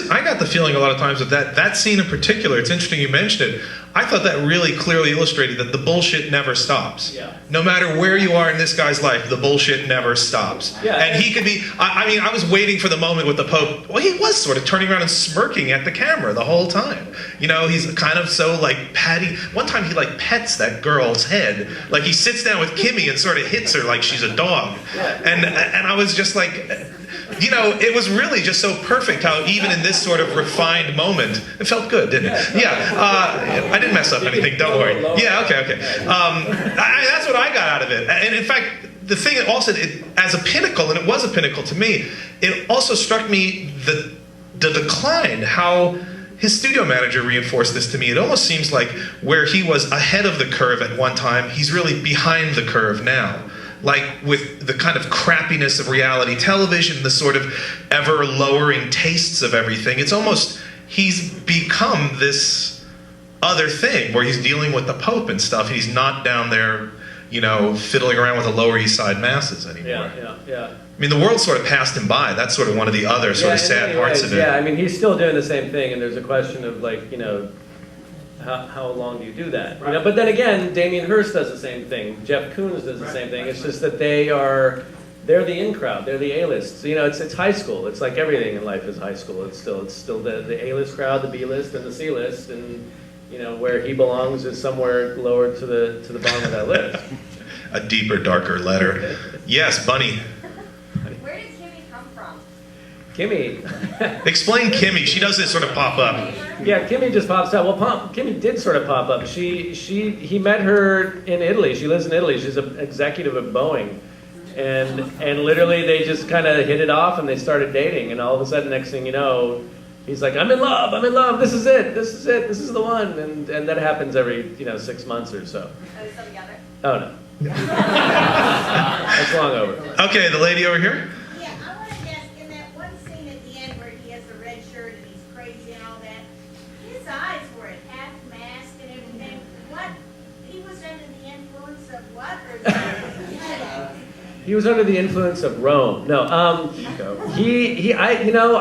I got the feeling a lot of times that scene in particular, it's interesting you mentioned it, I thought that really clearly illustrated that the bullshit never stops. Yeah. No matter where you are in this guy's life, the bullshit never stops. Yeah. And he could be, I mean, I was waiting for the moment with the Pope. Well, he was sort of turning around and smirking at the camera the whole time. You know, he's kind of so like patty. One time he like pets that girl's head. Like he sits down with Kimmy and sort of hits her like she's a dog. And I was just like, you know, it was really just so perfect how even in this sort of refined moment, it felt good, didn't it? Yeah, I didn't mess up anything, don't worry. Yeah, okay. That's what I got out of it. And in fact, the thing also, as a pinnacle, and it was a pinnacle to me, it also struck me the decline, how his studio manager reinforced this to me. It almost seems like where he was ahead of the curve at one time, he's really behind the curve now. Like with the kind of crappiness of reality television, the sort of ever lowering tastes of everything, it's almost, he's become this other thing where he's dealing with the Pope and stuff. He's not down there, you know, fiddling around with the Lower East Side masses anymore. Yeah. I mean, the world sort of passed him by. That's sort of one of the other sort of sad parts of it. Yeah, I mean, he's still doing the same thing, and there's a question of like, you know, how long do you do that? Right. You know, but then again, Damien Hirst does the same thing. Jeff Koons does the same thing. It's just that they're the in crowd. They're the A-list. So, you know, it's high school. It's like everything in life is high school. It's still the A-list crowd, the B-list, and the C-list, and you know where he belongs is somewhere lower to the bottom of that list. A deeper, darker letter. Yes, Bunny. Where did Kimmy come from? Kimmy. Explain Kimmy. She doesn't sort of pop up. Yeah, Kimmy just pops up. Well, Kimmy did sort of pop up. He met her in Italy. She lives in Italy. She's an executive at Boeing, and literally they just kind of hit it off and they started dating. And all of a sudden, next thing you know, he's like, "I'm in love. This is it. This is the one." And that happens every 6 months or so. Are they still together? Oh no, that's long over. Okay, the lady over here. Yeah, I wanted to ask, in that one scene at the end where he has the red shirt and he's crazy and all that, his eyes were at half masked and everything. What? He was under the influence of what? Or He was under the influence of Rome. No, I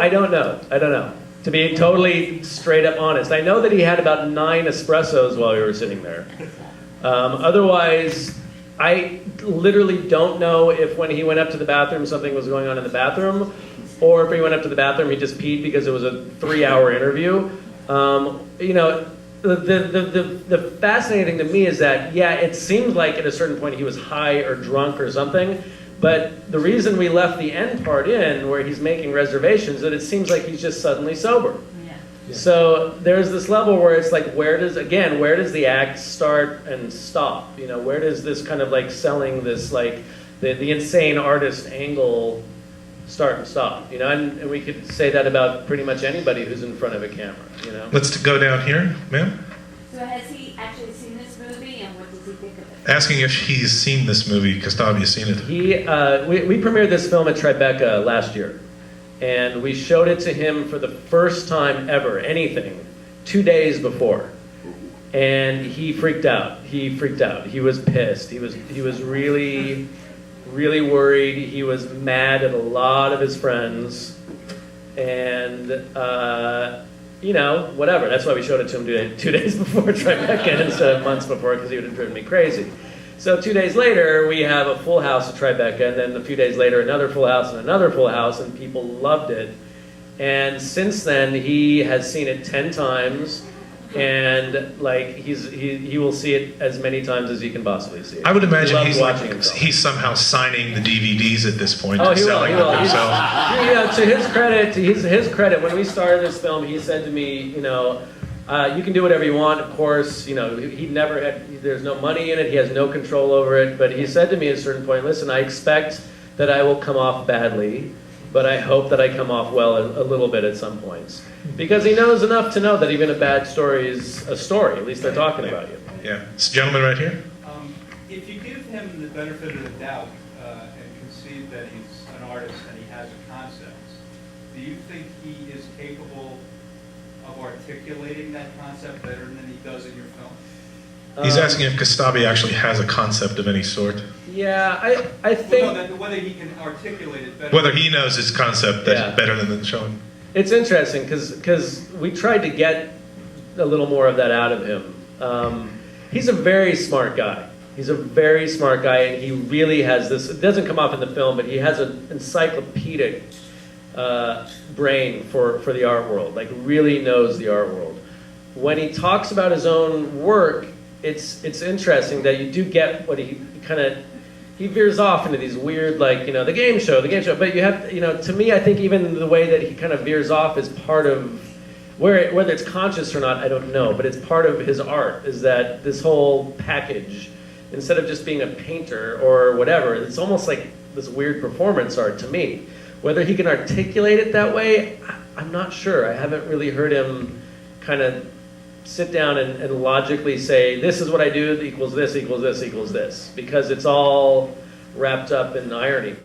don't know. To be totally straight up honest, I know that he had about 9 espressos while we were sitting there. Otherwise, I literally don't know if when he went up to the bathroom something was going on in the bathroom, or if he went up to the bathroom he just peed because it was a 3-hour interview. The fascinating thing to me is that, yeah, it seemed like at a certain point he was high or drunk or something, but the reason we left the end part in, where he's making reservations, that it seems like he's just suddenly sober. Yeah. So there's this level where it's like, where does the act start and stop? You know, where does this kind of like selling this, like, the insane artist angle start and stop? You know, and we could say that about pretty much anybody who's in front of a camera, you know? Let's go down here, ma'am. So has he actually seen this movie, and what does he think of it? Asking if he's seen this movie. Costabia's seen it. We premiered this film at Tribeca last year, and we showed it to him for the first time ever, anything, 2 days before, and he freaked out. He was pissed. He was really, really worried. He was mad at a lot of his friends, and whatever. That's why we showed it to him 2 days before Tribeca instead of months before, because he would have driven me crazy. So 2 days later, we have a full house at Tribeca, and then a few days later, another full house and another full house, and people loved it. And since then, he has seen it 10 times, and like he will see it as many times as he can possibly see it. I would imagine he's somehow signing the DVDs at this point and and selling them himself. To his credit, when we started this film, he said to me, you can do whatever you want. Of course, he never had. There's no money in it. He has no control over it. But he said to me at a certain point, "Listen, I expect that I will come off badly, but I hope that I come off well a little bit at some points." Because he knows enough to know that even a bad story is a story. At least they're talking about you. Yeah. This gentleman right here. If you give him the benefit of the doubt and concede that he's an artist and he has a concept, do you think he is capable of articulating that concept better than he does in your film? He's asking if Castabia actually has a concept of any sort. Yeah, I think... Well, no, whether he can articulate it better. Whether he knows his concept that's better than the showing. It's interesting because we tried to get a little more of that out of him. He's a very smart guy. He's a very smart guy, and he really has this. It doesn't come off in the film, but he has an encyclopedic brain for the art world. Like really knows the art world. When he talks about his own work, it's interesting that you do get what he kind of. He veers off into these weird, like, the game show. But you have, to me, I think even the way that he kind of veers off is part of, whether it's conscious or not, I don't know, but it's part of his art, is that this whole package, instead of just being a painter or whatever, it's almost like this weird performance art to me. Whether he can articulate it that way, I'm not sure. I haven't really heard him kind of sit down and logically say, this is what I do equals this equals this equals this, because it's all wrapped up in irony.